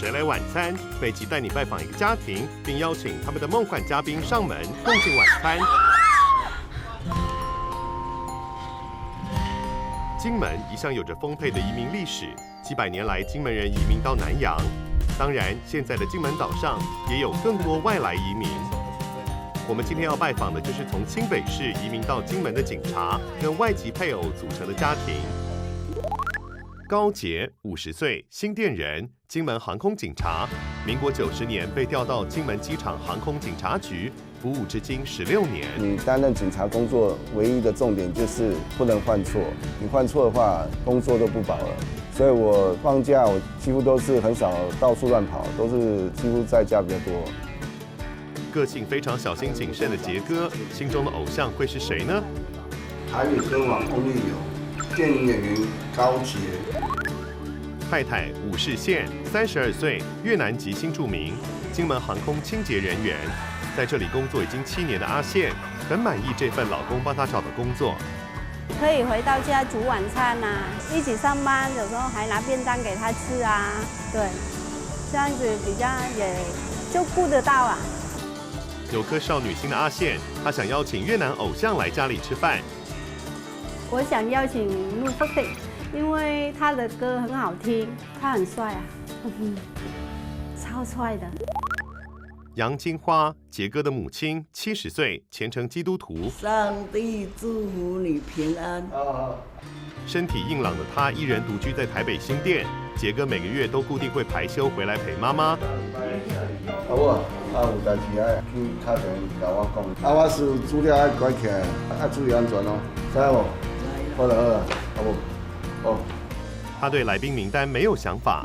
谁来晚餐？每集带你拜访一个家庭，并邀请他们的梦幻嘉宾上门共进晚餐。金门一向有着丰沛的移民历史，几百年来，金门人移民到南洋。当然，现在的金门岛上也有更多外来移民。我们今天要拜访的就是从新北市移民到金门的警察跟外籍配偶组成的家庭。高杰50岁，新店人，金门航空警察。民国90年被调到金门机场航空警察局，服务至今16年。你担任警察工作唯一的重点就是不能犯错，你犯错的话，工作都不保了。所以我放假我几乎都是很少到处乱跑，都是几乎在家比较多。个性非常小心谨慎的杰哥，心中的偶像会是谁呢？台语歌王翁立友，电影演员高杰。太太武士宪，32岁，越南籍新住民，金门航空清洁人员，在这里工作已经7年的阿宪，很满意这份老公帮她找的工作。可以回到家煮晚餐啊，一起上班，有时候还拿便当给他吃啊，对，这样子比较也就顾得到啊。有颗少女心的阿宪，她想邀请越南偶像来家里吃饭。我想邀请陆福定，因为他的歌很好听，他很帅啊，超帅的。杨金花，杰哥的母亲，70岁，虔诚基督徒。上帝祝福你平安。身体硬朗的她，一人独居在台北新店。杰哥每个月都固定会排休回来陪妈妈。好不好？有代志爱去敲电甲我讲。我是资料爱关起来，注意安全哦，知无？好了好了，好不？哦。他对来宾名单没有想法。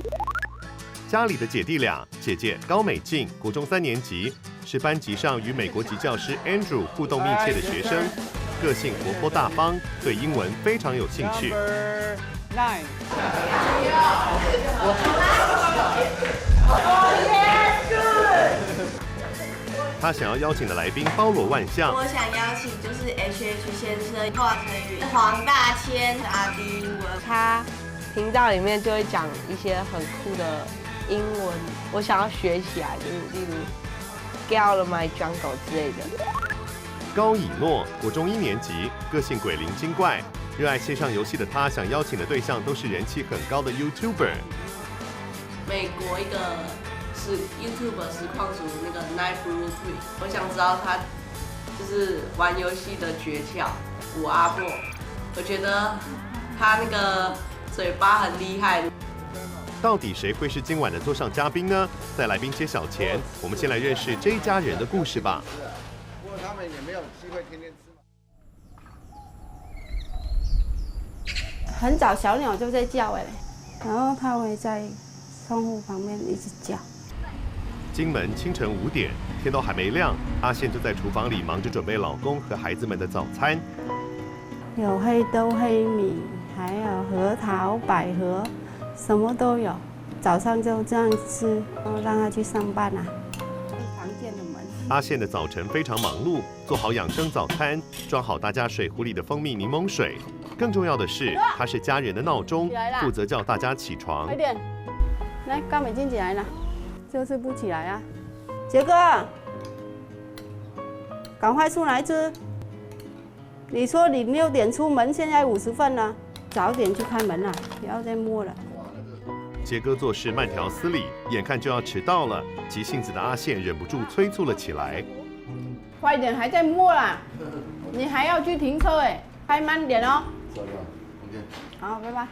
家里的姐弟俩，姐姐高美静，国中3年级，是班级上与美国籍教师 Andrew 互动密切的学生，个性活泼大方，对英文非常有兴趣。他想要邀请的来宾包罗万象。我想邀请就是 HH 先生、华晨宇、黄大千、阿丁文。他频道里面就会讲一些很酷的英文，我想要学起来，就是例如 Get out of my jungle 之类的。高以诺，国中1年级，个性鬼灵精怪，热爱线上游戏的他，想邀请的对象都是人气很高的 YouTuber。美国一个是 YouTuber 实况主那个 Knife Rule 3，我想知道他就是玩游戏的诀窍。古阿莫，我觉得他那个嘴巴很厉害。到底谁会是今晚的座上嘉宾呢？在来宾揭晓前，我们先来认识这一家人的故事吧。不过他们也没有机会天天吃嘛。很早小鸟就在叫哎，然后它会在窗户旁边一直叫。金门清晨5点，天都还没亮，阿宪就在厨房里忙着准备老公和孩子们的早餐。有黑豆、黑米，还有核桃、百合，什么都有。早上就这样吃，然后让他去上班啊。常见的门。阿宪的早晨非常忙碌，做好养生早餐，装好大家水壶里的蜂蜜柠檬水。更重要的是，他是家人的闹钟，负责叫大家起床。快点，来，高美静起来了，就是不起来啊。杰哥，赶快出来吃。你说你6点出门，现在50分了，早点去开门啦，不要再摸了。杰哥做事慢条斯理，眼看就要迟到了，急性子的阿宪忍不住催促了起来。快点，还在摸啦！你还要去停车哎，开慢点哦。好，拜拜。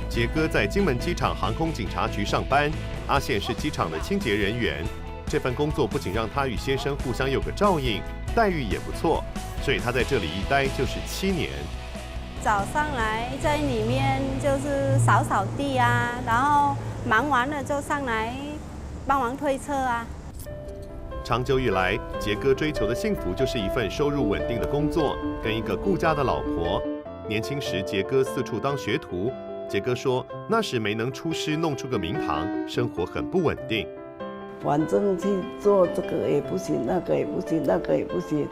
杰哥在金门机场航空警察局上班，阿宪是机场的清洁人员。这份工作不仅让他与先生互相有个照应，待遇也不错，所以他在这里一待就是7年。早上来在里面就是扫扫地啊，然后忙完了就上来帮忙推车啊。长久以来，杰哥追求的幸福就是一份收入稳定的工作，跟一个顾家的老婆。年轻时，杰哥四处当学徒。杰哥说，那时没能出师弄出个名堂，生活很不稳定。反正去做这个也不行，那个也不行，那个也不行。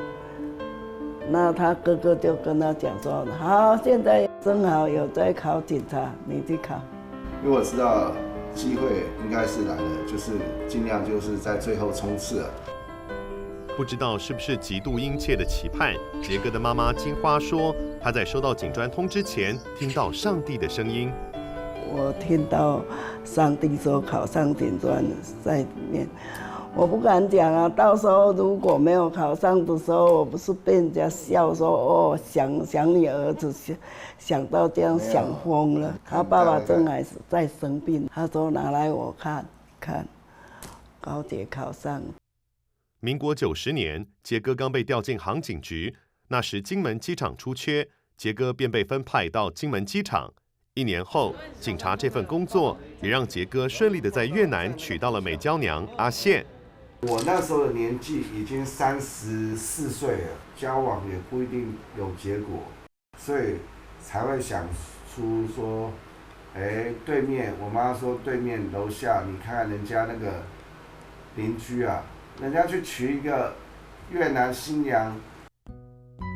那他哥哥就跟他讲说，好，现在正好有在考警察，你去考。因为我知道机会应该是来了，就是尽量就是在最后冲刺了。不知道是不是极度殷切的期盼，杰哥的妈妈金花说，她在收到警专通知前，听到上帝的声音。我听到上帝说考上警专在里面，我不敢讲啊。到时候如果没有考上的时候，我不是被人家笑说哦，想你儿子，想到这样想疯了。他爸爸正还是在生病，他说拿来我看看，高铁考上。民国90年，杰哥刚被调进航警局，那时金门机场出缺，杰哥便被分派到金门机场。1年后，警察这份工作也让杰哥顺利的在越南娶到了美娇娘阿宪。我那时候的年纪已经34岁了，交往也不一定有结果，所以才会想出说，对面我妈说对面楼下，你看看人家那个邻居啊。人家去娶一个越南新娘，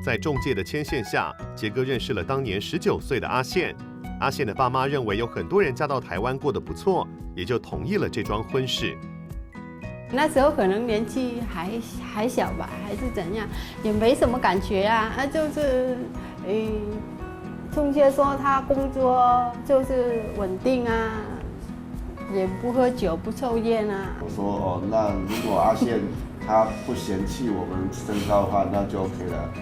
在仲介的牵线下，杰哥认识了当年19岁的阿宪。阿宪的爸妈认为有很多人嫁到台湾过得不错，也就同意了这桩婚事。那时候可能年纪还小吧，还是怎样，也没什么感觉啊。就是仲介说他工作就是稳定啊。也不喝酒，不抽烟啊。我说哦，那如果阿宪他不嫌弃我们身高的话，那就 OK 了。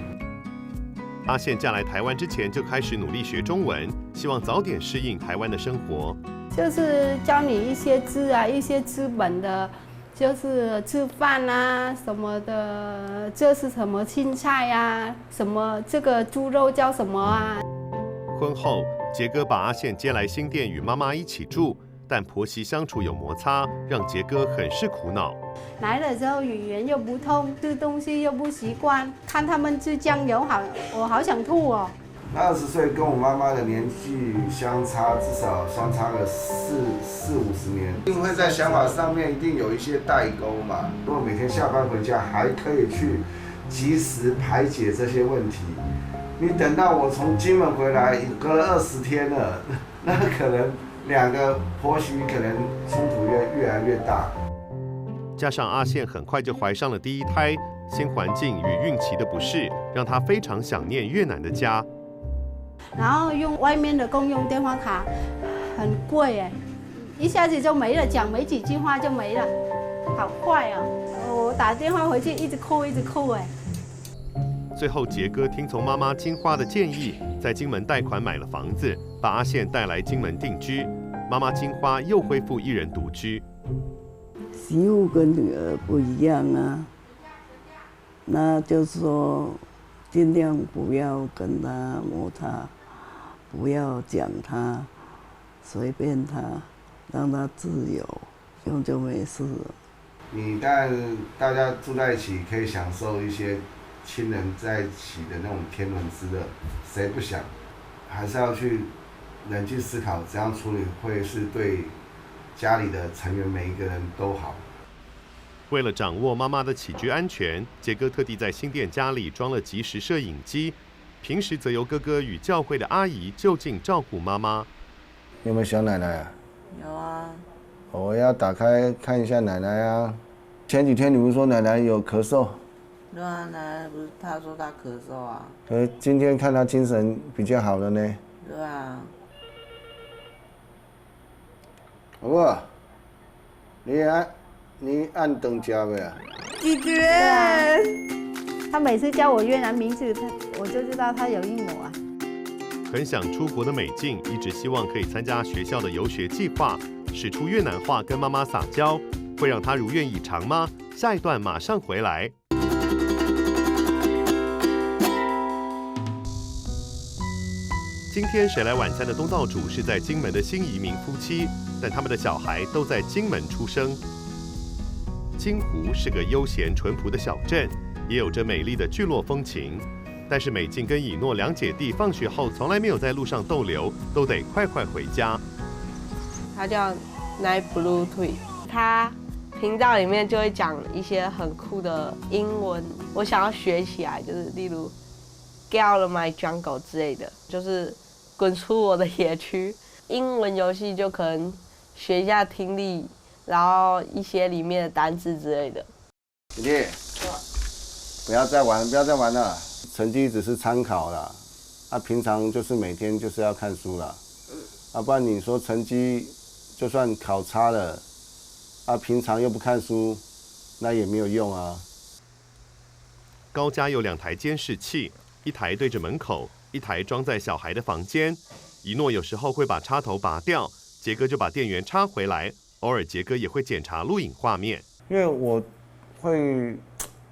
阿宪嫁来台湾之前就开始努力学中文，希望早点适应台湾的生活。就是教你一些字啊，一些基本的，就是吃饭啊什么的，这是什么青菜啊，什么这个猪肉叫什么啊。婚后，杰哥把阿宪接来新店与妈妈一起住。但婆媳相处有摩擦，让杰哥很是苦恼。来了之后语言又不通，吃东西又不习惯，看他们吃酱油我好想吐哦。20岁跟我妈妈的年纪相差至少相差个40-50年，一定会在想法上面一定有一些代沟嘛。如果每天下班回家还可以去及时排解这些问题，你等到我从金门回来，隔了20天了，那可能。2个婆媳可能冲突越来越大，加上阿宪很快就怀上了第一胎，新环境与孕期的不适，让她非常想念越南的家。然后用外面的公用电话卡，很贵哎，一下子就没了，讲没几句话就没了，好快啊！我打电话回去一直哭哎。最后，杰哥听从妈妈金花的建议，在金门贷款买了房子，把阿宪带来金门定居。妈妈金花又恢复一人独居。媳妇跟女儿不一样啊，那就是说，尽量不要跟她摩擦，不要讲她，随便她，让她自由，这样就没事了。你但大家住在一起，可以享受一些亲人在一起的那种天伦之乐，谁不想？还是要去冷静思考，怎样处理会是对家里的成员每一个人都好。为了掌握妈妈的起居安全，杰哥特地在新店家里装了即时摄影机，平时则由哥哥与教会的阿姨就近照顾妈妈。有没有想奶奶啊？有啊。我要打开看一下奶奶啊。前几天你们说奶奶有咳嗽。对啊，奶奶不是她说她咳嗽啊。可是今天看她精神比较好了呢。对啊。好不好？你按灯加没啊？姐姐，他每次叫我越南名字，我就知道他有阴谋啊。很想出国的美静一直希望可以参加学校的游学计划，使出越南话跟妈妈撒娇，会让她如愿以偿吗？下一段马上回来。今天谁来晚餐的东道主是在金门的新移民夫妻，但他们的小孩都在金门出生。金湖是个悠闲淳朴的小镇，也有着美丽的聚落风情。但是美静跟以诺两姐弟放学后从来没有在路上逗留，都得快快回家。他叫 Night Blue Tree， 他频道里面就会讲一些很酷的英文，我想要学起来，就是例如 get out of my jungle 之类的，就是滚出我的野区。英文游戏就可能学一下听力，然后一些里面的单字之类的。姐姐，不要再玩了，成绩只是参考啦。平常就是每天就是要看书啦。不然你说成绩就算考差了，平常又不看书，那也没有用啊。高家有2台监视器，一台对着门口，一台装在小孩的房间。一诺有时候会把插头拔掉，杰哥就把电源插回来。偶尔杰哥也会检查录影画面，因为我会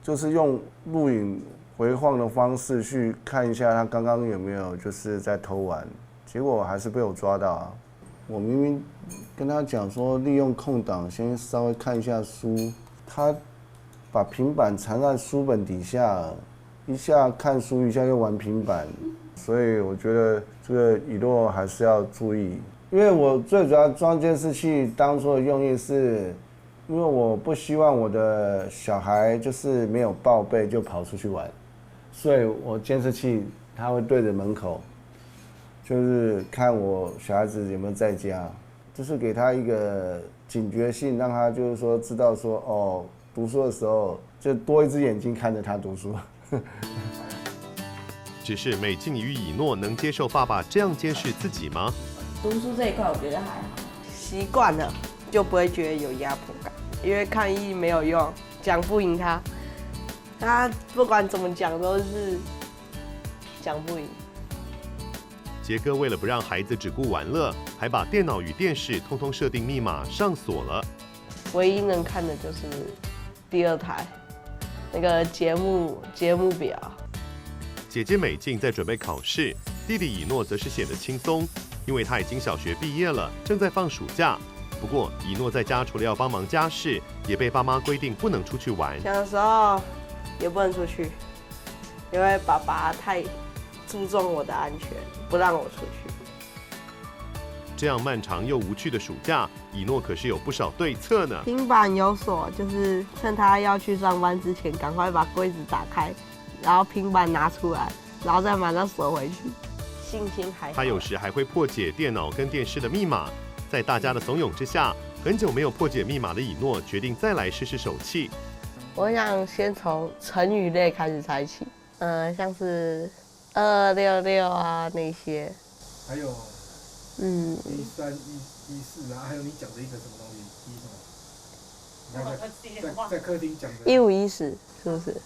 就是用录影回放的方式去看一下他刚刚有没有就是在偷玩，结果还是被我抓到啊。我明明跟他讲说利用空档先稍微看一下书，他把平板藏在书本底下，一下看书一下又玩平板，所以我觉得这个以诺还是要注意。因为我最主要装监视器当初的用意是，因为我不希望我的小孩就是没有报备就跑出去玩，所以我监视器它会对着门口，就是看我小孩子有没有在家，就是给他一个警觉性，让他就是说知道说哦，读书的时候就多一只眼睛看着他读书。只是美静与以诺能接受爸爸这样监视自己吗？读书这一块我觉得还好，习惯了就不会觉得有压迫感，因为抗议没有用，讲不赢他，他不管怎么讲都是讲不赢。杰哥为了不让孩子只顾玩乐，还把电脑与电视通通设定密码上锁了。唯一能看的就是第2台那个节目表。姐姐美静在准备考试，弟弟以诺则是显得轻松，因为他已经小学毕业了，正在放暑假。不过以诺在家除了要帮忙家事，也被爸妈规定不能出去玩。小的时候也不能出去，因为爸爸太注重我的安全，不让我出去。这样漫长又无趣的暑假，以诺可是有不少对策呢。平板有锁，就是趁他要去上班之前，赶快把柜子打开，然后平板拿出来，然后再马上锁回去。信心还好。他有时还会破解电脑跟电视的密码。在大家的怂恿之下，很久没有破解密码的以诺决定再来试试手气。我想先从成语类开始猜起，像是266啊那些。还有13、14啊，还有你讲的一个什么东西，什么？在客厅讲的。1514是不是？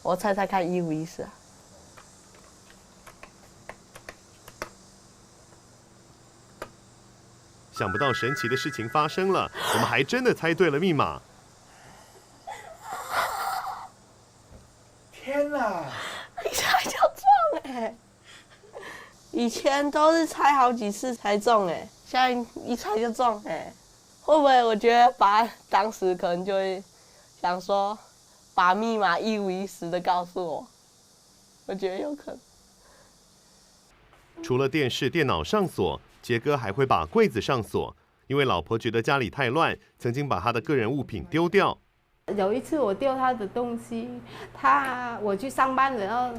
我猜猜看1514啊。想不到神奇的事情发生了，我们还真的猜对了密码。天哪！一猜就中哎！以前都是猜好几次才中哎，现在一猜就中哎。会不会？我觉得当时可能就会想说，把密码1514的告诉我，我觉得有可能。除了电视、电脑上锁，杰哥还会把柜子上锁，因为老婆觉得家里太乱，曾经把他的个人物品丢掉。有一次我丢他的东西，我去上班然后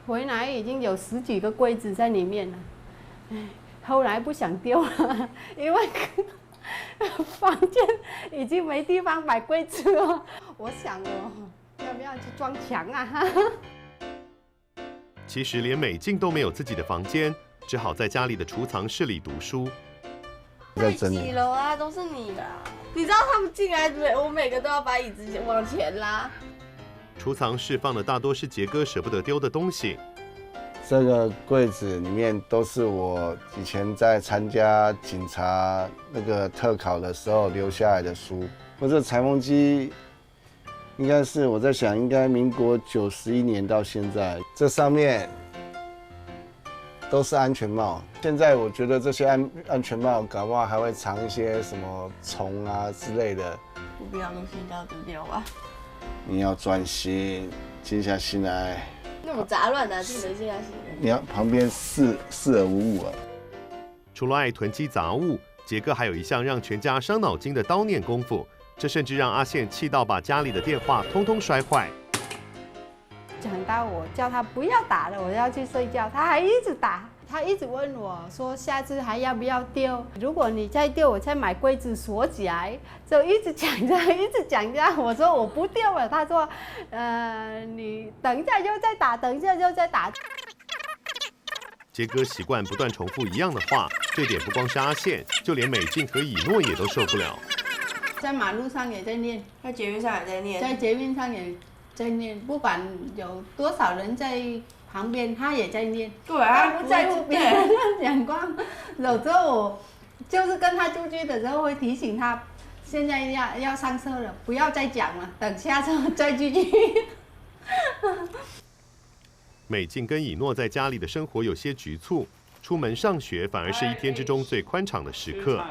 回来已经有10几个柜子在里面了，后来不想丢了，因为房间已经没地方摆柜子了。我想要不要去装墙啊？其实连美静都没有自己的房间，只好在家里的储藏室里读书。太挤了啊，都是你啦！你知道他们进来，我每个都要把椅子往前拉。储藏室放的大多是杰哥舍不得丢的东西。这个柜子里面都是我以前在参加警察那个特考的时候留下来的书。我这裁缝机应该是我在想，应该民国91年到现在，这上面都是安全帽。现在我觉得这些安全帽搞不好还会藏一些什么虫啊之类的。不必要东西都要丢掉吧。你要专心，静下心来。那么杂乱的，静得静下心。你要旁边四而无物啊。除了爱囤积杂物，杰哥还有一项让全家伤脑筋的叨念功夫，这甚至让阿宪气到把家里的电话通通摔坏。很到我叫他不要打了，我要去睡觉，他还一直打。他一直问我说下次还要不要丢？如果你再丢，我再买柜子锁起来。就一直讲着，一直讲着。我说我不丢了。他说，你等一下就再打，等一下就再打。杰哥习惯不断重复一样的话，这点不光是阿宪，就连美静和以诺也都受不了。在马路上也在念，在捷运上也在念，在捷运上也在念，不管有多少人在旁边，他也在念。对啊，他不在乎别人的眼光。有时候我就是跟他出去的时候会提醒他，现在要上车了，不要再讲了，等下车再继续。美静跟以诺在家里的生活有些局促，出门上学反而是一天之中最宽敞的时刻，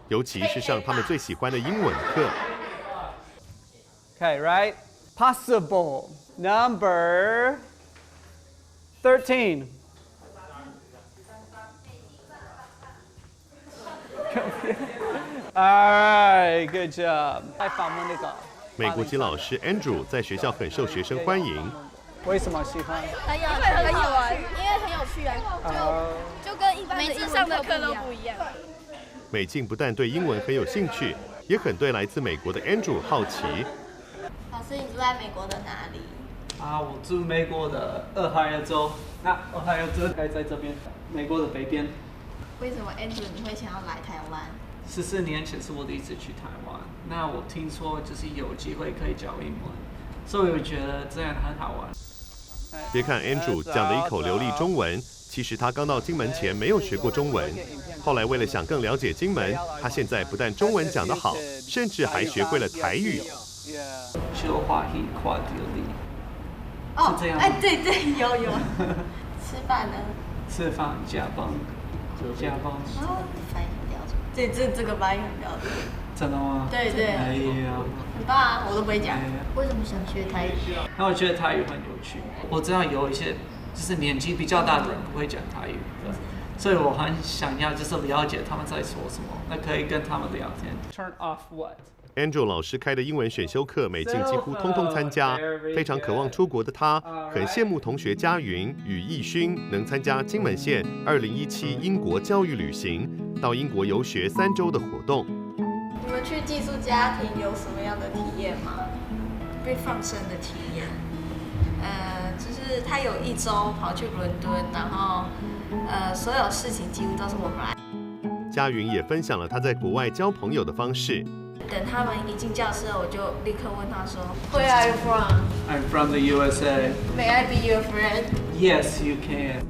尤其是上他们最喜欢的英文课。Okay, right? Possible number 13. All right, good job. 来访问那个美国籍老师 Andrew 在学校很受学生欢迎。为什么喜欢？很有趣，因为很有趣啊，就跟一般的英上的课都不一样。美静不但对英文很有兴趣，也很对来自美国的 Andrew 好奇。老师，你住在美国的哪里？我住美国的俄亥俄州。那俄亥俄州该在这边，美国的北边。为什么 Andrew 你会想要来台湾？14年前是我第一次去台湾，那我听说就是有机会可以教英文，所以我觉得这样很好玩。别看 Andrew 讲了一口流利中文，其实他刚到金门前没有学过中文。后来为了想更了解金门，他现在不但中文讲得好，甚至还学会了台语。小华喜跨掉你。哦，哎，对，有。吃饭呢？吃饭加班。哦，发音很标准。这个发音很标准。真的吗？对。哎呀，很棒啊，我都不会讲。为什么想学台语？那我觉得台语很有趣。我知道有一些就是年纪比较大的人不会讲台语的，所以我很想要就是了解他们在说什么，那可以跟他们聊天。Turn off what? Andrew 老师开的英文选修课，美静几乎通通参加。非常渴望出国的她，很羡慕同学嘉云与义勋能参加金门县2017英国教育旅行，到英国游学3周的活动。你们去寄宿家庭有什么样的体验吗？被放生的体验。就是他有1周跑去伦敦，然后所有事情几乎都是我们来。嘉云也分享了她在国外交朋友的方式。等他们一进教室，我就立刻问他说 Where are you from? I'm from the USA. May I be your friend? Yes, you can.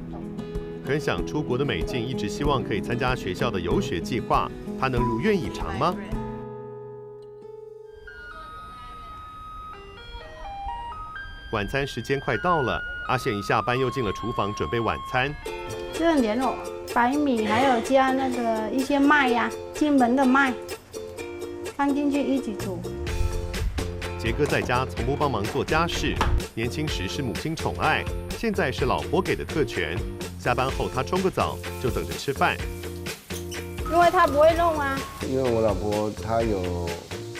很想出国的美静一直希望可以参加学校的游学计划，她能如愿以偿吗？晚餐时间快到了，阿宪一下班又进了厨房准备晚餐。这个莲藕、白米，还有加那个一些麦呀，金门的麦，放进去一起煮。杰哥在家从不帮忙做家事，年轻时是母亲宠爱，现在是老婆给的特权。下班后他冲个澡就等着吃饭，因为他不会弄啊。因为我老婆她有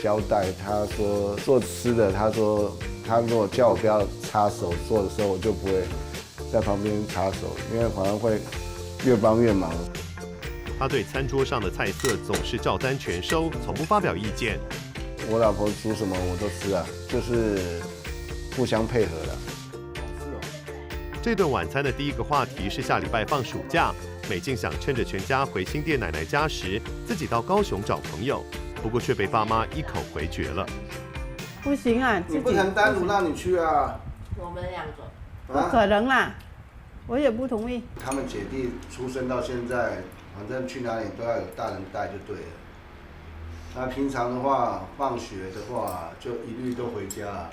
交代，她说做吃的，她说她如果叫我不要插手做的时候，我就不会在旁边插手，因为反而会越帮越忙。他对餐桌上的菜色总是照单全收，从不发表意见。我老婆煮什么我都吃啊，就是互相配合的。这顿晚餐的第一个话题是下礼拜放暑假，美静想趁着全家回新店奶奶家时，自己到高雄找朋友，不过却被爸妈一口回绝了。不行啊，你不能单独让你去啊。我们2个。不可能啦，我也不同意。他们姐弟出生到现在，反正去哪里都要有大人带就对了。那平常的话，放学的话就一律都回家。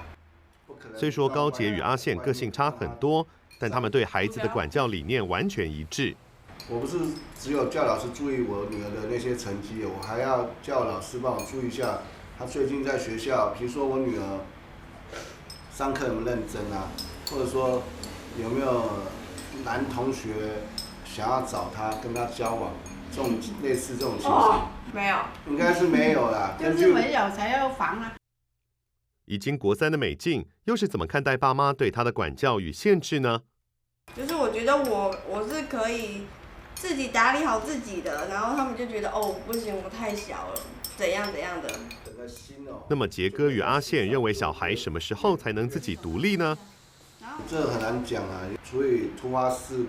虽说高杰与阿宪个性差很多，但他们对孩子的管教理念完全一致。我不是只有叫老师注意我女儿的那些成绩，我还要叫老师帮我注意一下，她最近在学校，比如说我女儿上课有没有认真啊，或者说有没有男同学想要找她跟她交往，这种类似这种情形。没有，应该是没有啦。就是没有才要防啊。已经国3的美静，又是怎么看待爸妈对她的管教与限制呢？就是我觉得我是可以自己打理好自己的，然后他们就觉得哦不行，我太小了，怎样的。那么杰哥与阿宪认为小孩什么时候才能自己独立呢？这很难讲啊，所以突发事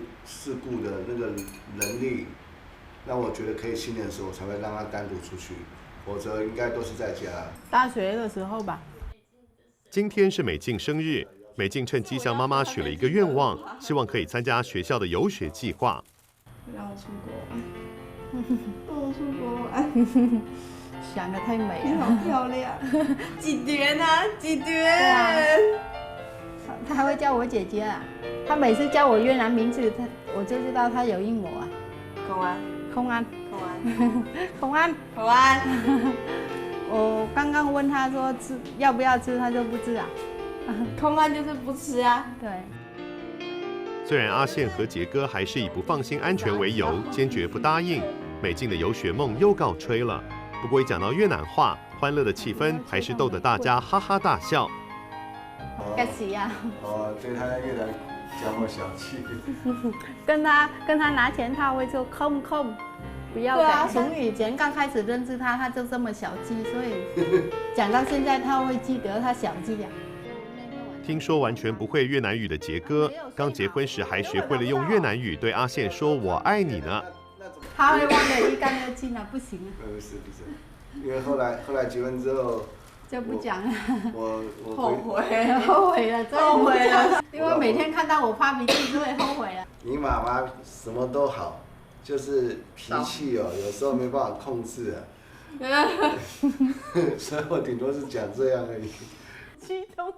故的那个能力，让我觉得可以信任的时候，我才会让他单独出去，否则应该都是在家。大学的时候吧。今天是美静生日，美静趁机向妈妈许了一个愿望，希望可以参加学校的游学计划。让我出国玩，让我出国玩。想得太美了，你好漂亮。几点啊？几点？他还会叫我姐姐啊，他每次叫我越南名字，我就知道他有应我啊。空安。我刚刚问他说吃要不要吃，他说不吃啊。空安就是不吃啊。对。虽然阿宪和杰哥还是以不放心安全为由，坚决不答应，美静的游学梦又告吹了。不过一讲到越南话，欢乐的气氛还是逗得大家哈哈大笑。该死呀！对他越南讲我小气。跟他拿钱，他会说空，不要给。从以前刚开始认识他，他就这么小气，所以讲到现在他会记得他小气呀。听说完全不会越南语的杰哥，刚结婚时还学会了用越南语对阿宪说“我爱你”呢。他会忘得一干二净啊，不行啊。不是，因为后来结婚之后就不讲了。我后悔了，因为每天看到我发脾气就会后悔了。你妈妈什么都好，就是脾气有时候没办法控制啊。所以我顶多是讲这样而已。激动。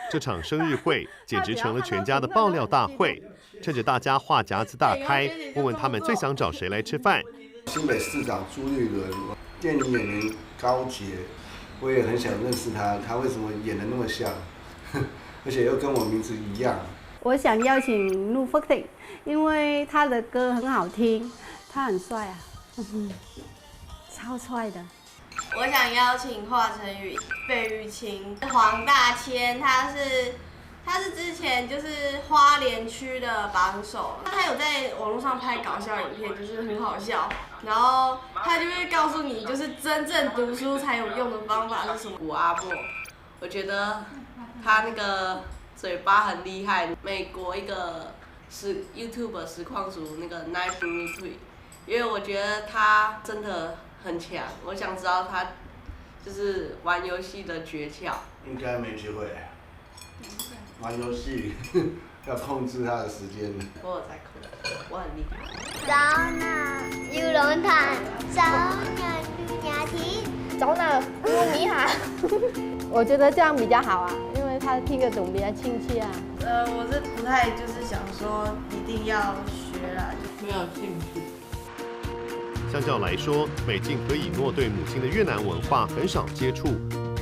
这场生日会简直成了全家的爆料大会，趁着大家话匣子大开，问问他们最想找谁来吃饭。新北市长朱立伦，电影演员高捷，我也很想认识他，他为什么演得那么像，而且又跟我名字一样。我想邀请陆福定，因为他的歌很好听，他很帅啊，超帅的。我想邀请华晨宇、费玉清、黄大千，他是之前就是花莲区的榜首，他有在网络上拍搞笑影片，就是很好笑，然后他就会告诉你，就是真正读书才有用的方法是什么。古阿莫，我觉得他那个嘴巴很厉害。美国一个YouTube 实况主那个 Nine Blue Tree， 因为我觉得他真的很强，我想知道他就是玩游戏的诀窍。应该没机会。玩游戏要控制他的时间。我有在控制，我很厉害。早哪游龙潭，早哪杜雅婷，早哪乌米哈。我觉得这样比较好啊，因为他听得懂比较亲切啊。我是不太就是想说一定要学啦，就没有兴趣。相较来说，美静和以诺对母亲的越南文化很少接触，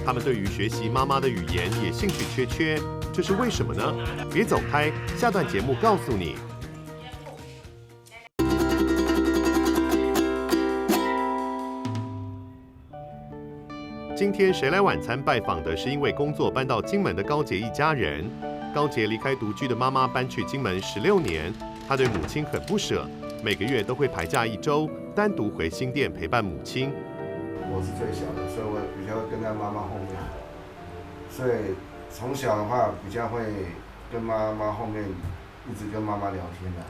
他们对于学习妈妈的语言也兴趣缺缺，这是为什么呢？别走开，下段节目告诉你。今天谁来晚餐拜访的是因为工作搬到金门的高杰一家人。高杰离开独居的妈妈搬去金门16年，他对母亲很不舍，每个月都会排假1周，单独回新店陪伴母亲。我是最小的，所以我比较会跟在妈妈后面，所以从小的话比较会跟妈妈后面一直跟妈妈聊天的。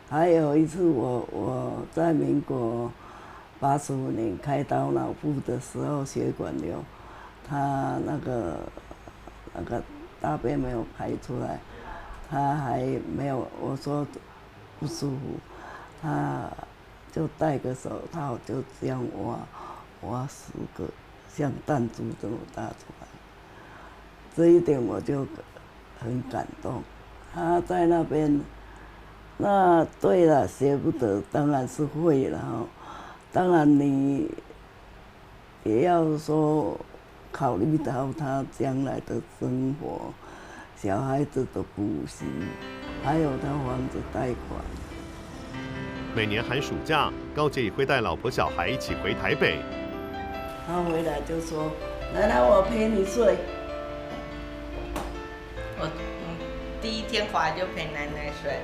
还有一次我在民国85年开刀脑部的时候血管瘤，他那个大便没有排出来，他还没有我说不舒服，他就戴个手套就这样挖10个像弹珠这么大出来，这一点我就很感动。他在那边，那对了，学不得当然是会了哈，当然你也要说考虑到他将来的生活，小孩子的补习，还有他房子贷款。每年寒暑假，高杰也会带老婆小孩一起回台北。他回来就说：“奶奶，我陪你睡。”我第一天回来就陪奶奶睡了。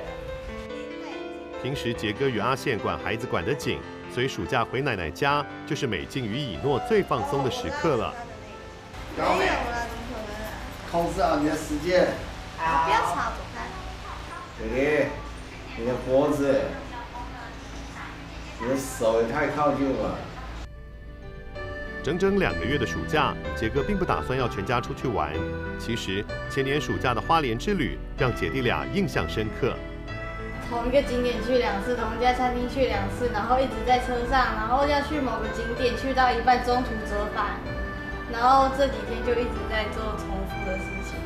平时杰哥与阿宪管孩子管得紧，所以暑假回奶奶家就是美静与以诺最放松的时刻了。没有了，怎么可能啊？控制好你的时间。不要吵，走开。弟弟，你的脖子，你的手也太靠近了。整整2个月的暑假，杰哥并不打算要全家出去玩。其实前年暑假的花莲之旅让姐弟俩印象深刻。同一个景点去2次，同一家餐厅去2次，然后一直在车上，然后要去某个景点，去到一半中途折返，然后这几天就一直在做重复的事情。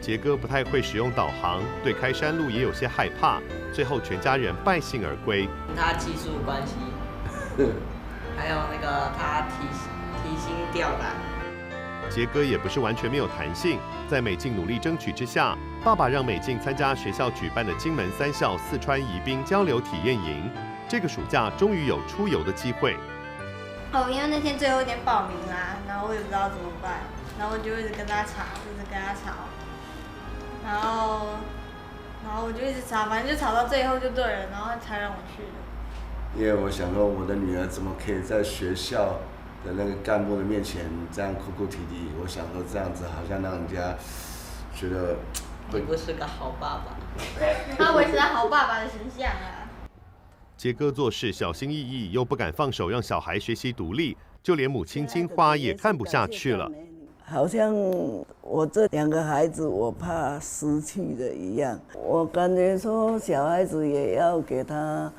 杰哥不太会使用导航，对开山路也有些害怕，最后全家人败兴而归。他技术关系，还有那个他提心吊胆。杰哥也不是完全没有弹性，在美静努力争取之下，爸爸让美静参加学校举办的金门3校四川宜宾交流体验营。这个暑假终于有出游的机会。因为那天最后一天报名啦，然后我也不知道怎么办，然后我就一直跟他吵，然后我就一直吵，反正就吵到最后就对了，然后才让我去的。因为我想说，我的女儿怎么可以在学校的那个干部的面前这样哭哭啼啼？我想说这样子好像让人家觉得你不是个好爸爸。他维持好爸爸的形象啊。杰哥做事小心翼翼，又不敢放手让小孩学习独立，就连母亲金花也看不下去了。好像我这2个孩子，我怕失去的一样。我感觉说，小孩子也要给他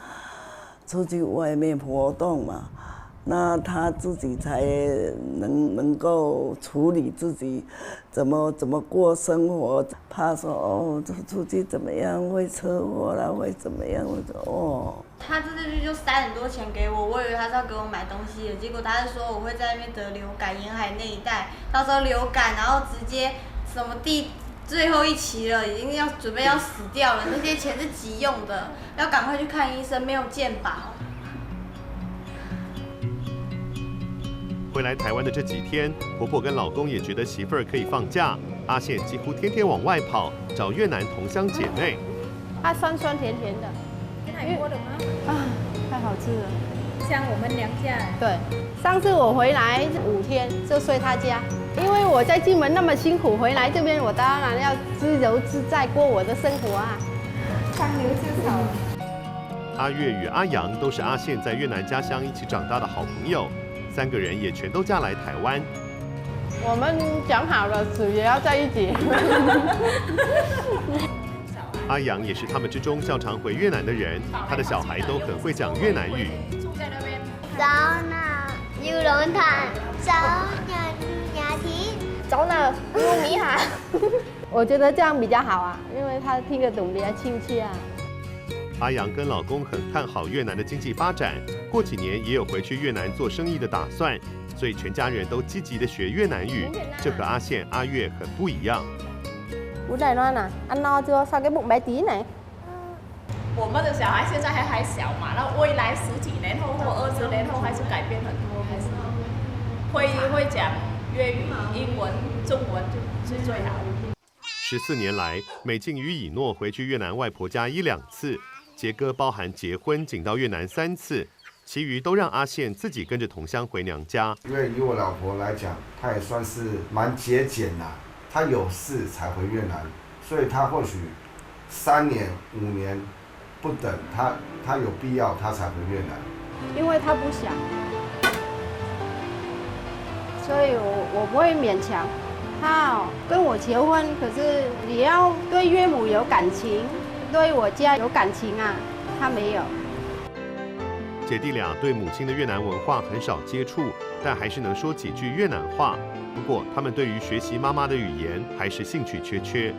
出去外面活动嘛，那他自己才能够处理自己怎么过生活。怕说出去怎么样会车祸啦，会怎么样？他这次去就塞很多钱给我，我以为他是要给我买东西的，结果他是说我会在那边得流感，沿海那一带，到时候流感，然后直接什么最后一期了，已经准备要死掉了，那些钱是急用的，要赶快去看医生，没有健保。回来台湾的这几天，婆婆跟老公也觉得媳妇儿可以放假。阿宪几乎天天往外跑，找越南同乡姐妹。它酸酸甜甜的。海锅的吗？太好吃了，像我们娘家。对，上次我回来5天就睡他家，因为我在金门那么辛苦，回来这边我当然要自由自在过我的生活啊。长流就好了。阿月与阿阳都是阿宪在越南家乡一起长大的好朋友，3个人也全都嫁来台湾。我们讲好了，死也要在一起。阿阳也是他们之中较常回越南的人，他的小孩都很会讲越南语。早哪有人谈，早nhà thí，早哪有米哈。我觉得这样比较好啊，因为他听得懂，比较亲切啊。阿阳跟老公很看好越南的经济发展，过几年也有回去越南做生意的打算，所以全家人都积极的学越南语，这和阿宪、阿月很不一样。Bố Đài Loan à, ăn no chưa? Sao cái bụng bé tí này? 我们的小孩现在还小嘛，那未来10几年后或20年后还是改变很多，还是会讲粤语、英文、中文就是最好。14年来，美静与以诺回去越南外婆家1、2次，杰哥包含结婚仅到越南3次，其余都让阿宪自己跟着同乡回娘家。因为以我老婆来讲，她也算是蛮节俭啦，她有事才回越南，所以她或许3年、5年不等，她有必要她才回越南。因为她不想，所以我不会勉强。他跟我结婚，可是你要对岳母有感情，对我家有感情啊，他没有。姐弟俩对母亲的越南文化很少接触，但还是能说几句越南话。不过他们对于学习妈妈的语言还是兴趣缺缺。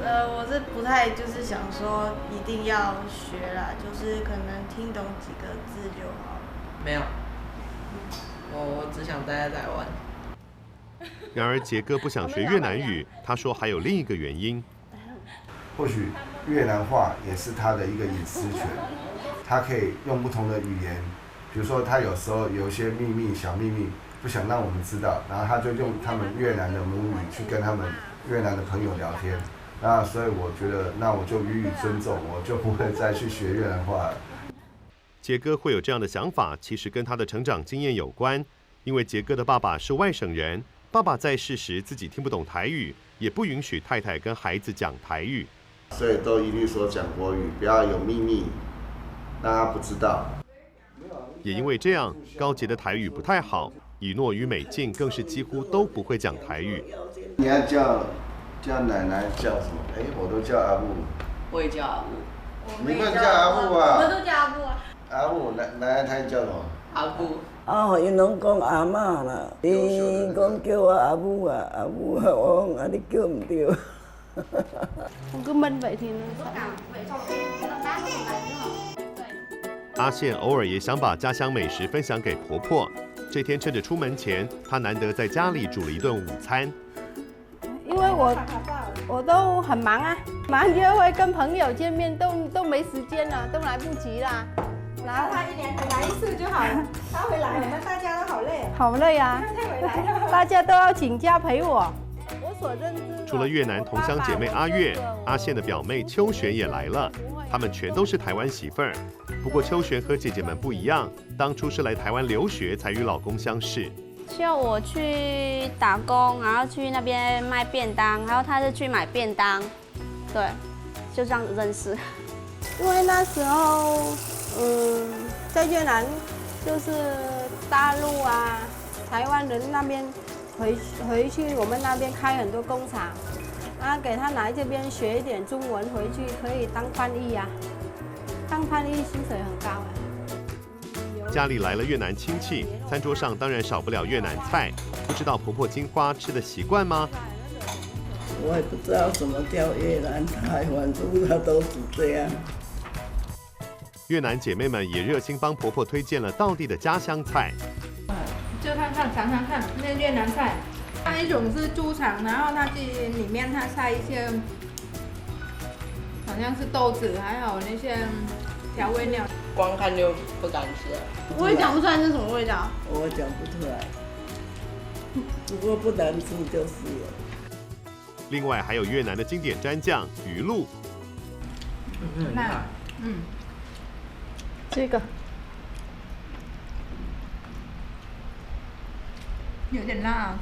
我是不太就是想说一定要学啦，就是可能听懂几个字就好。没有，我只想待在台湾。然而杰哥不想学越南语，他说还有另一个原因。或许越南话也是他的一个隐私权，他可以用不同的语言，比如说他有时候有一些秘密、小秘密不想让我们知道，然后他就用他们越南的母语去跟他们越南的朋友聊天。那所以我觉得，那我就予以尊重，我就不会再去学越南话了。杰哥会有这样的想法，其实跟他的成长经验有关。因为杰哥的爸爸是外省人，爸爸在世时自己听不懂台语，也不允许太太跟孩子讲台语，所以都一律说讲国语，不要有秘密，让他不知道。也因为这样，高杰的台语不太好，以诺与美静更是几乎都不会讲台语。你要叫奶奶叫什么？哎，我都叫阿母。我也叫阿母。你们叫阿母啊？我们都叫阿母啊。阿母，奶奶她叫什么？阿母。哦，因拢讲阿嬷啦，伊讲叫我阿母啊，阿母啊，我讲啊你叫唔对。我cứ minh vậy thì nó sẽ 阿宪偶尔也想把家乡美食分享给婆婆。这天趁着出门前，她难得在家里煮了一顿午餐。因为我都很忙啊，忙约会跟朋友见面都没时间了，都来不及啦。然后他1年回来1次就好了，他回来我们大家都好累。好累啊！他回来，大家都要请假陪我。我所认知除了越南同乡姐妹阿月，阿宪的表妹秋璇也来了，她们全都是台湾媳妇儿。不过秋璇和姐姐们不一样，当初是来台湾留学才与老公相识。就我去打工，然后去那边卖便当，然后他是去买便当，对，就这样子认识。因为那时候，在越南就是大陆啊、台湾人那边回去我们那边开很多工厂，啊，给他来这边学一点中文，回去可以当翻译啊，当翻译薪水很高啊。家里来了越南亲戚，餐桌上当然少不了越南菜。不知道婆婆金花吃的习惯吗？我也不知道什么叫越南菜，反正它都是这样。越南姐妹们也热心帮婆婆推荐了道地的家乡菜。就看看尝尝看那越南菜，那一种是猪肠，然后它里面它塞一些，好像是豆子，还有那些调味料。光看就不敢吃了。我也讲不出来是什么味道。我讲不出来，不过不难吃就是了。另外还有越南的经典蘸酱鱼露。那，这个有点辣。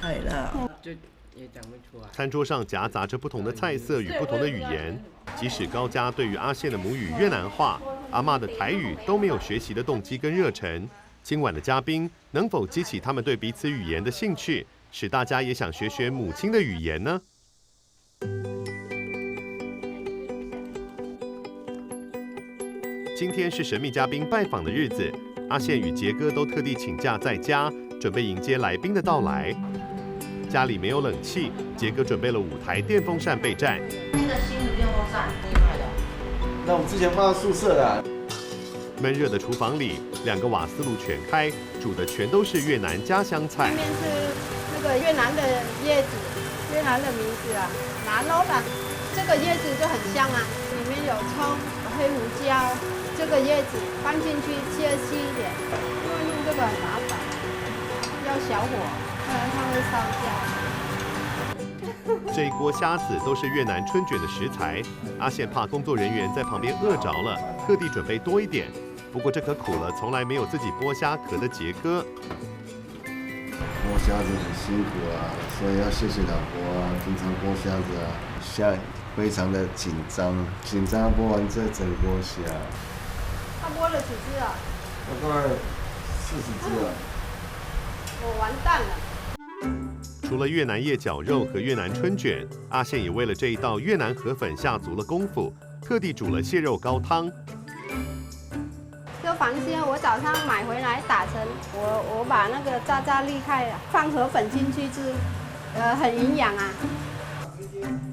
太辣。就也讲不出来。餐桌上夹杂着不同的菜色与不同的语言，即使高家对于阿宪的母语越南话、阿嬷的台语都没有学习的动机跟热忱。今晚的嘉宾能否激起他们对彼此语言的兴趣，使大家也想学学母亲的语言呢？今天是神秘嘉宾拜访的日子，阿宪与杰哥都特地请假在家，准备迎接来宾的到来。家里没有冷气，杰哥准备了5台电风扇备战。那个新的电风扇你买的？那我们之前放到宿舍的。闷热的厨房里，2个瓦斯炉全开，煮的全都是越南家乡菜。这边是那个越南的叶子，越南的名字啊，南欧的。这个叶子就很香啊，里面有葱、黑胡椒，这个叶子放进去切细一点，因为弄这个很麻烦，要小火，不然它会烧焦。这一锅虾子都是越南春卷的食材，阿宪怕工作人员在旁边饿着了，特地准备多一点。不过这可苦了从来没有自己剥虾壳的杰哥。剥虾子很辛苦啊，所以要谢谢老婆啊，经常剥虾子啊，虾非常的紧张剥完这整锅虾。他剥了几只啊？大概40只了。我完蛋了。除了越南叶绞肉和越南春卷，阿宪也为了这一道越南河粉下足了功夫，特地煮了蟹肉高汤。这螃蟹我早上买回来打成，我把那个渣沥开了，放河粉进去吃，很营养啊。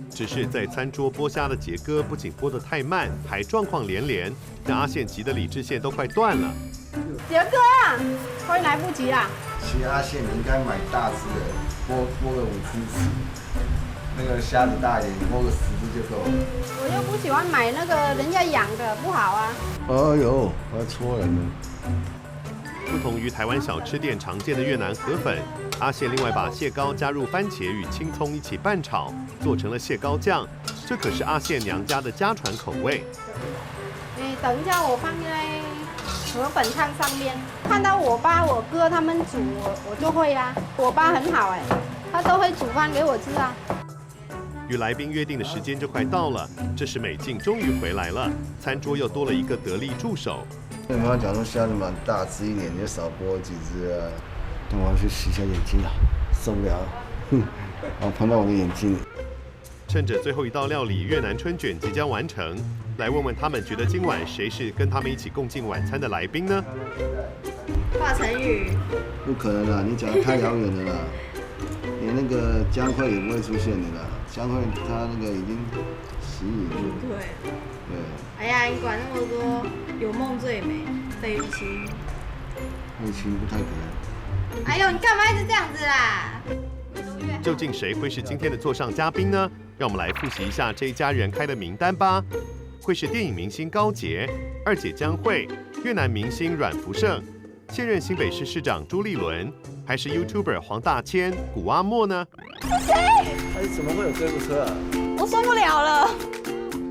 只是在餐桌剥虾的杰哥不仅剥得太慢，还状况连连，让阿宪急得理智线都快断了。杰哥啊，快来不及啦！其实阿宪你应该买大只的，剥个5只，那个虾子大一点，剥个10只就够了。我又不喜欢买那个人家养的，不好啊。哎呦，我要戳人了。不同于台湾小吃店常见的越南河粉，阿宪另外把蟹膏加入番茄与青葱一起拌炒，做成了蟹膏酱。这可是阿宪娘家的家传口味。等一下我放在河粉汤上面，看到我爸我哥他们煮，我就会啊。我爸很好哎，他都会煮饭给我吃啊。与来宾约定的时间就快到了，这时美静终于回来了，餐桌又多了一个得力助手。跟妈妈讲说虾子蛮大只一点，你就少剥几只啊。那我要去洗一下眼睛了，受不了了，然后碰到我的眼睛。趁着最后一道料理越南春卷即将完成，来问问他们觉得今晚谁是跟他们一起共进晚餐的来宾呢？华晨宇。不可能啦，你讲得太遥远了啦，连那个江蕙也不会出现的啦。江蕙她那个已经息影了。对。对。哎呀，你管那么多，有梦最美，费玉清。费玉清不太可能。哎呦，你干嘛一直这样子啦？究竟谁会是今天的座上嘉宾呢？让我们来复习一下这一家人开的名单吧。会是电影明星高捷、二姐江蕙、越南明星阮福胜、现任新北市市长朱立伦，还是 YouTuber 黄大千、古阿莫呢？是谁？哎，怎么会有这部车啊？我受不了了。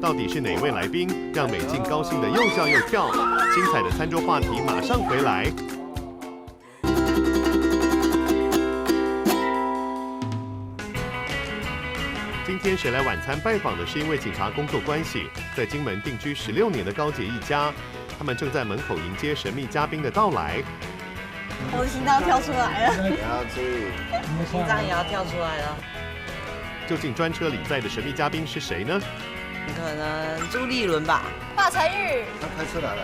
到底是哪位来宾让美静高兴的又叫又跳？精彩的餐桌话题马上回来。今天谁来晚餐拜访的是因为警察工作关系，在金门定居16年的高捷一家，他们正在门口迎接神秘嘉宾的到来。我心脏跳出来了，也要注意，心脏也要跳出来了。究竟专车里载的神秘嘉宾是谁呢？可能朱立伦吧。华晨宇。他开车来了，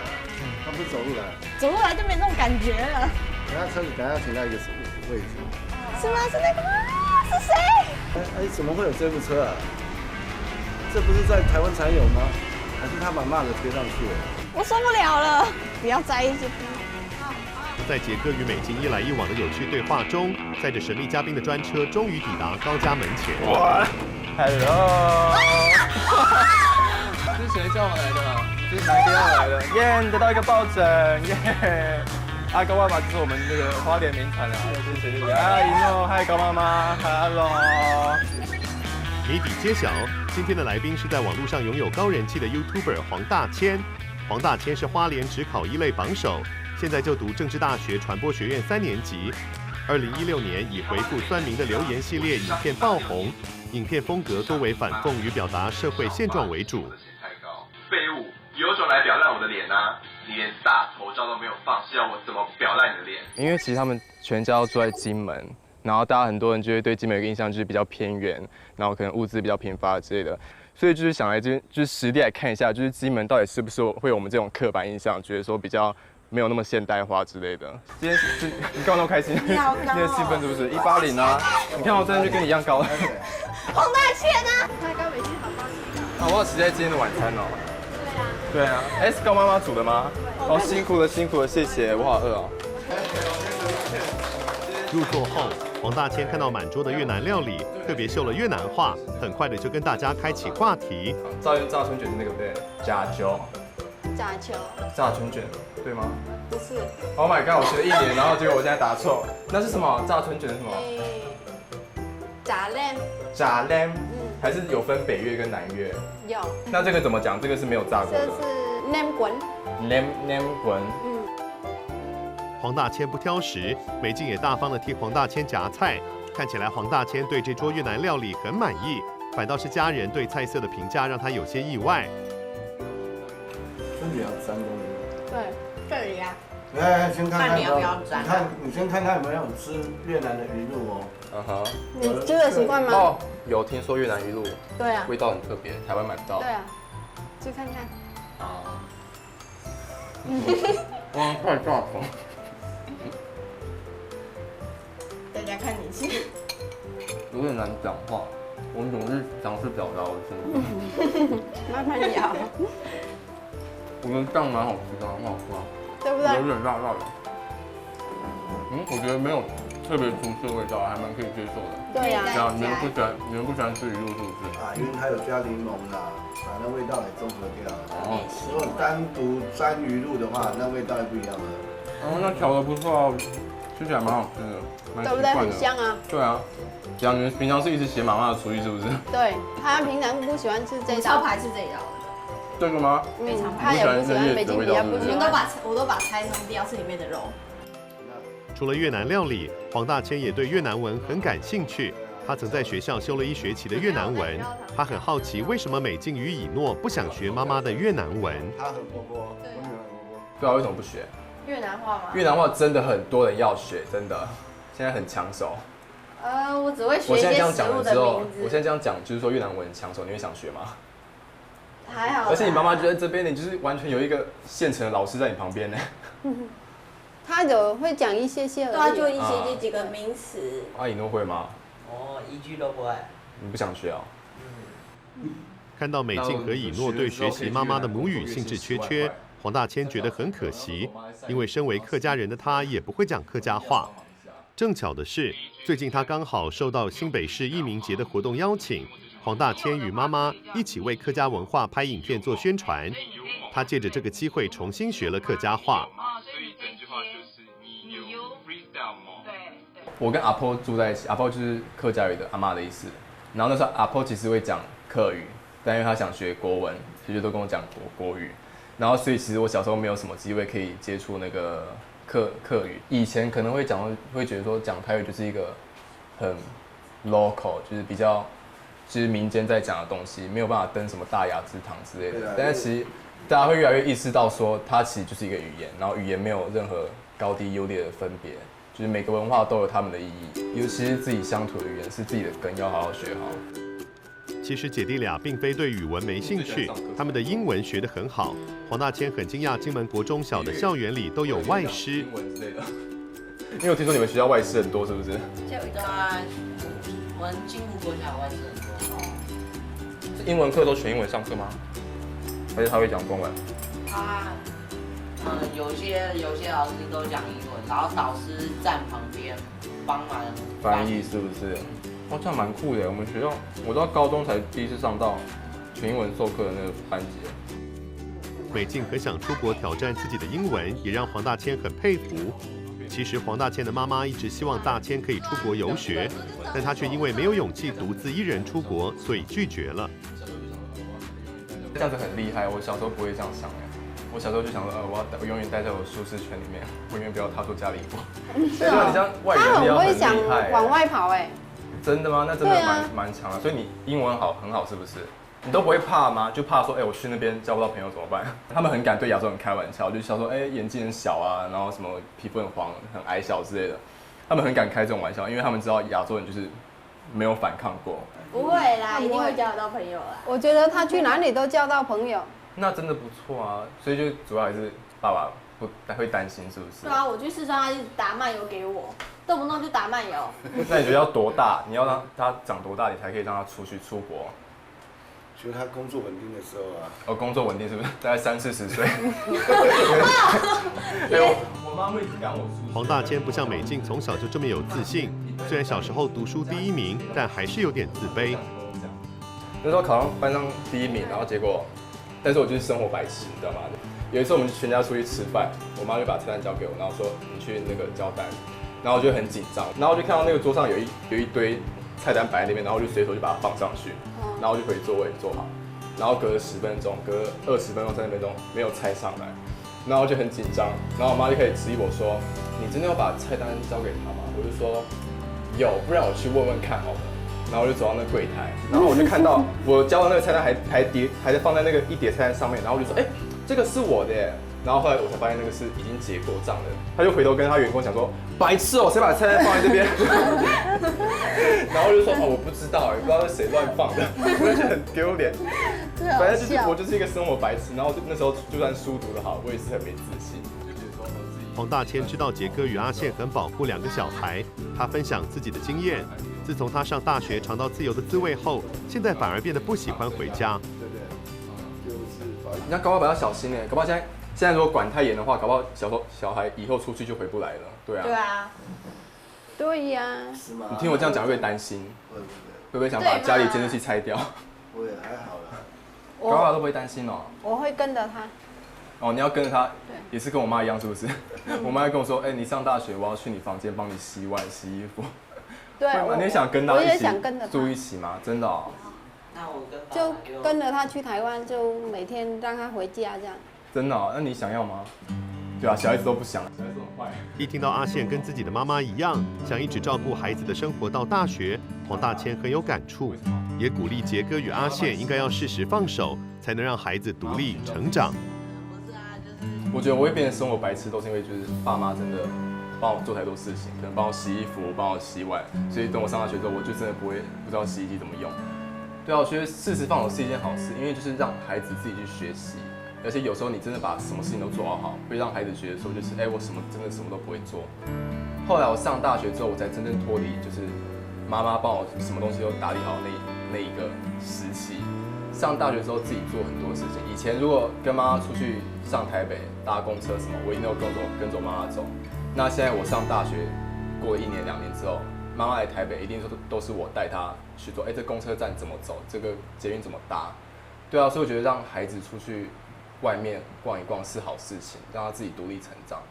他不是走路来。走路来就没那种感觉了。等下车子等下停在一个位置。是吗？是那个吗？是谁？哎，怎么会有这部车啊？这不是在台湾才有吗？还是他把骂的贴上去了？我受不了了，不要在意这个。在杰哥与美静一来一往的有趣对话中，载着神秘嘉宾的专车终于抵达高家门前。哇 ，Hello， 这是谁叫我来的？这是哪一个要来的？耶，你得到一个抱枕，耶！阿高妈妈就是我们这个花莲名产啊，谢谢。啊，一诺，嗨高妈妈 ，Hello。谜底揭晓，今天的来宾是在网络上拥有高人气的 YouTuber 黄大千。黄大千是花莲只考1类榜首，现在就读政治大学传播学院3年级。2016年以回复酸民的留言系列影片爆红，影片风格多为反讽与表达社会现状为主。废物，有种来表烂我的脸啊！你连大头照都没有放，是要我怎么表烂你的脸？因为其实他们全家都住在金门，然后大家很多人就会对金门有个印象，就是比较偏远，然后可能物资比较贫乏之类的，所以就是想来这边就是实地来看一下，就是金门到底是不是会有我们这种刻板印象，觉得说比较没有那么现代化之类的。今天是你干嘛那么开心？你好高、哦，你的兴奋是不是？180啊！你看我真的就跟你一样高。黄大千啊！太高美心好高兴啊！我要期待今天的晚餐哦。对啊，哎，是高妈妈煮的吗？哦，辛苦了，辛苦了，谢谢，我好饿哦。入座后，黄大千看到满桌的越南料理，特别秀了越南话，很快的就跟大家开启话题。炸春卷是那个对，炸球。炸春卷，对吗？不是。Oh my god！ 我学了1年，然后结果我现在答错。那是什么？炸春卷是什么？炸链。炸链。还是有分北越跟南越？有。那这个怎么讲？这个是没有炸过的。这是 nem 滚。nem 滚。黄大千不挑食，美静也大方的替黄大千夹菜。看起来黄大千对这桌越南料理很满意，反倒是家人对菜色的评价让他有些意外。这里要沾东西。对，这里啊。来，先看看你要不要沾？你先看看有没有吃越南的鱼露哦。嗯哼。你吃的习惯吗？哦，有听说越南鱼露。对啊。味道很特别，台湾买不到。对啊，去看看。啊。哇，太大口。大家看你吃。有点难讲话，我努力尝试表达我的心情。慢慢咬。我觉得酱蛮好吃的，很好吃啊，对不对？有点辣辣的。我觉得没有特别出色的味道，还蛮可以接受的。对呀。这样你们不喜欢吃鱼露是不是？啊，因为它有加柠檬啦，把那味道给中和掉了。如果单独沾鱼露的话，那味道就不一样了。哦，那调的不错哦，吃起来蛮好吃的，对不对？很香啊。对啊，讲你们平常是一直写妈妈的厨艺是不是？对，他平常不喜欢吃这一道，超排斥这一道。这个吗？他也不喜欢，美金比较不喜欢。我都把菜弄掉，是里面的肉。除了越南料理，黄大千也对越南文很感兴趣。他曾在学校修了1学期的越南文，他很好奇为什么美静与以诺不想学妈妈的越南文。他很活泼，对啊，为什么不学？越南话吗？越南话真的很多人要学，真的，现在很抢手。我只会学一些食物的名字。我现在这样讲，就是说越南文很抢手，你会想学吗？还好。而且你妈妈就在这边，你就是完全有一个现成的老师在你旁边呢。他有会讲一些些而已。对啊，就一些几个名词。阿以诺会吗？哦，一句都不会。你不想学啊？看到美静和以诺对学习妈妈的母语兴致缺缺，黄大千觉得很可惜，因为身为客家人的他也不会讲客家话。正巧的是，最近他刚好受到新北市艺民节的活动邀请，黄大千与妈妈一起为客家文化拍影片做宣传。他借着这个机会重新学了客家话。我跟阿婆住在一起，阿婆就是客家语的阿嬷的意思。然后那时候阿婆其实会讲客语，但因为她想学国文，所以就都跟我讲国语。然后所以其实我小时候没有什么机会可以接触那个客语。以前可能会觉得说讲台语就是一个很 local， 就是比较就是民间在讲的东西，没有办法登什么大雅之堂之类的。但是其实大家会越来越意识到说，它其实就是一个语言，然后语言没有任何高低优劣的分别。就是每个文化都有他们的意义，尤其是自己乡土的语言是自己的根，要好好学好。其实姐弟俩并非对语文没兴趣，他们的英文学得很好。黄大千很惊讶，金门国中小的校园里都有外师。英文之类的。因为我听说你们学校外师很多，是不是？就有一个，我们进入国小外师很多。英文课都全英文上课吗？还是他会讲中文？有些老师都讲英文，然后导师站旁边帮忙翻译，是不是？哦，这样蛮酷的。我们学校，我到高中才第一次上到全英文授课的那个班级。美静很想出国挑战自己的英文，也让黄大千很佩服。其实黄大千的妈妈一直希望大千可以出国游学，但他却因为没有勇气独自一人出国，所以拒绝了。这样子很厉害，我小时候不会这样想。我小时候就想说，我永远待在我舒适圈里面，我永远不要踏出家里一步。是哦，你像外人，你要很厉害。他很会想往外跑哎。真的吗？那真的蛮强的。所以你英文很好，是不是？你都不会怕吗？就怕说，我去那边交不到朋友怎么办？他们很敢对亚洲人开玩笑，就想说，眼睛很小啊，然后什么皮肤很黄、很矮小之类的。他们很敢开这种玩笑，因为他们知道亚洲人就是没有反抗过。不会啦，一定会交得到朋友啦。我觉得他去哪里都交到朋友。那真的不错啊，所以就主要还是爸爸会担心，是不是？对啊，我去四川，他就打漫游给我，动不动就打漫游。那你觉得要多大？你要让他长多大，你才可以让他出国？就他工作稳定的时候啊。工作稳定是不是？大概30-40岁。我妈会一直赶我出。黄大千不像美静从小就这么有自信，虽然小时候读书第1名，但还是有点自卑。那时候考上班上第1名，然后结果，但是我就是生活白痴，你知道吗？有一次我们全家出去吃饭，我妈就把菜单交给我，然后说你去那个交单，然后我就很紧张，然后我就看到那个桌上有一堆菜单摆在那边，然后我就随手就把它放上去，然后我就回座位坐好，然后隔了10分钟，隔了20分钟、30分钟没有菜上来，然后我就很紧张，然后我妈就开始质疑我说，你真的要把菜单交给他吗？我就说有，不然我去问问看好了。然后我就走到那个柜台，然后我就看到我交的那个菜单还在放在那个一叠菜单上面，然后我就说，这个是我的耶。然后后来我才发现那个是已经结过账的，他就回头跟他员工讲说，白痴哦，谁把菜单放在这边？然后我就说，我不知道，不知道是谁乱放的，我就很丢脸。反正我就是一个生活白痴，然后那时候就算书读得好，我也是很没自信。黄大千知道杰哥与阿宪很保护2个小孩，他分享自己的经验。自从他上大学尝到自由的滋味后，现在反而变得不喜欢回家。你要搞不好要小心搞不好现在如果管太严的话，搞不好小孩以后出去就回不来了。对啊。对啊。对呀。你听我这样讲会不会担心？会不会想把家里监视器拆掉？我也还好啦。搞不好都不会担心哦。我会跟着他。哦，你要跟着他，也是跟我妈一样，是不是？我妈跟我说，你上大学，我要去你房间帮你洗碗、洗衣服。对，你也想跟他一起住一起吗？真的哦。就跟着他去台湾，就每天让他回家这样。真的哦？那你想要吗？对啊，小孩子都不想，小孩子很坏。一听到阿宪跟自己的妈妈一样，想一直照顾孩子的生活到大学，黄大千很有感触，也鼓励杰哥与阿宪应该要适时放手，才能让孩子独立成长。我觉得我会变成生活白痴，都是因为就是爸妈真的帮我做太多事情，可能帮我洗衣服，帮我洗碗，所以等我上大学之后，我就真的不知道洗衣机怎么用。对啊，我觉得适时放手是一件好事，因为就是让孩子自己去学习。而且有时候你真的把什么事情都做好，会让孩子觉得说就是我真的什么都不会做。后来我上大学之后，我才真正脱离就是妈妈帮我什么东西都打理好那一个时期。上大学之后自己做很多事情，以前如果跟妈妈出去上台北搭公车什么，我一定要跟着妈妈走。那现在我上大学过了1年2年之后，妈妈来台北一定都是我带她去做，这公车站怎么走，这个捷运怎么搭。对啊，所以我觉得让孩子出去外面逛一逛是好事情，让他自己独立成长。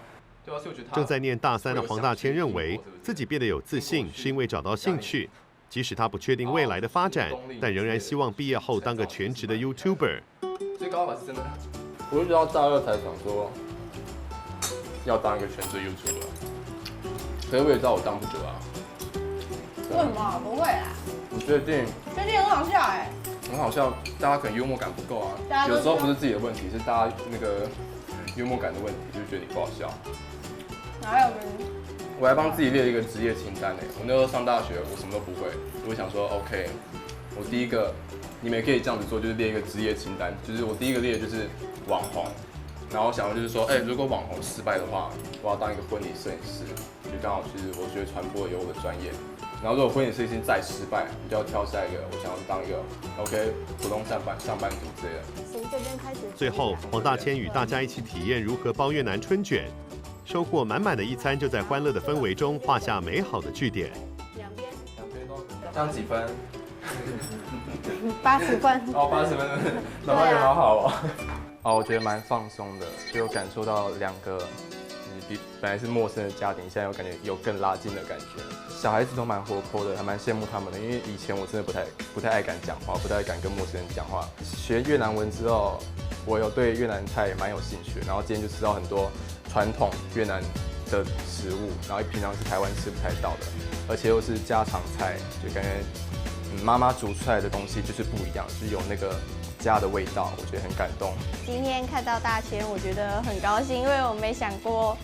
对啊，所以我觉得正在念大3的黄大千认为，自己变得有自信是因为找到兴趣。即使他不确定未来的发展，但仍然希望毕业后当个全职的 YouTuber。最高法是真的，我就知道大2才想说要当一个全职 YouTuber， 可是我也知道我当不久啊。为什么不会啊？你确定？确定很好笑很好笑，大家可能幽默感不够啊。有时候不是自己的问题，是大家那个幽默感的问题，就觉得你不好笑。哪有人？我还帮自己列了一个职业清单我那时候上大学，我什么都不会，我想说 OK， 我第一个，你们也可以这样子做，就是列一个职业清单，就是我第一个列的就是网红，然后想的就是说，如果网红失败的话，我要当一个婚礼摄影师，就刚好就是我觉得传播有我的专业。然后如果婚礼摄影师再失败，你就要挑下一个，我想要当一个 OK 普通上班族之类的。从这边开始。最后，黄大千与大家一起体验如何包越南春卷，收获满满的一餐，就在欢乐的氛围中画下美好的句点。两边这样几分？80分。哦，80分，老板人好好哦。我觉得蛮放松的，就有感受到2个本来是陌生的家庭，现在有感觉有更拉近的感觉。小孩子都蛮活泼的，还蛮羡慕他们的。因为以前我真的不太爱敢讲话，不太敢跟陌生人讲话。学越南文之后，我有对越南菜蛮有兴趣，然后今天就吃到很多传统越南的食物，然后平常是台湾吃不太到的，而且又是家常菜，就感觉妈妈煮出来的东西就是不一样，就是有那个家的味道，我觉得很感动。今天看到大千，我觉得很高兴，因为我没想过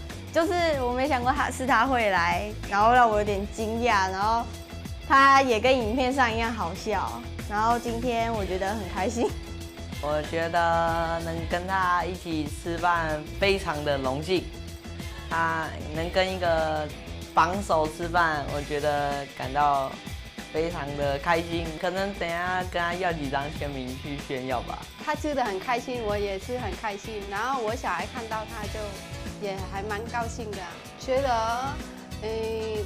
他会来，然后让我有点惊讶，然后他也跟影片上一样好笑，然后今天我觉得很开心。我觉得能跟他一起吃饭非常的荣幸，他能跟一个榜首吃饭，我觉得感到非常的开心，可能等一下跟他要几张签名去炫耀吧。他吃得很开心，我也吃很开心，然后我小孩看到他就也还蛮高兴的，觉得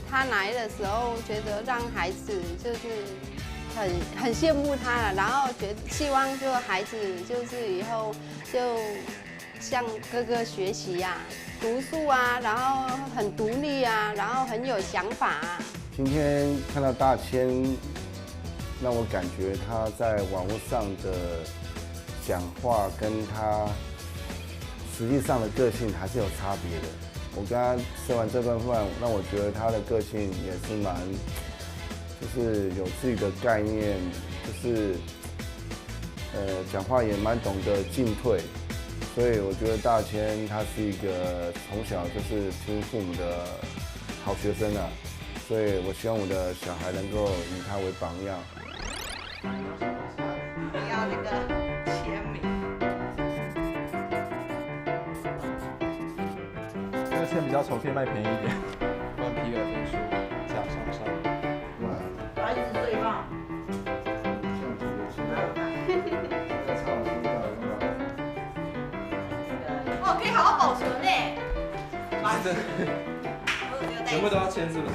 他来的时候觉得让孩子就是很羡慕他了，然后希望就孩子就是以后就向哥哥学习啊，读书啊，然后很独立啊，然后很有想法啊。今天看到大千，让我感觉他在网络上的讲话跟他实际上的个性还是有差别的。我跟他吃完这顿饭，让我觉得他的个性也是就是有自己的概念，就是讲话也蛮懂得进退，所以我觉得大千他是一个从小就是听父母的好学生啊，所以我希望我的小孩能够以他为榜样。要那个签名。这个签比较丑，可以卖便宜一点，不然批个分数加上。白纸对放。哦，可以好好保存呢。全部都要签是不是？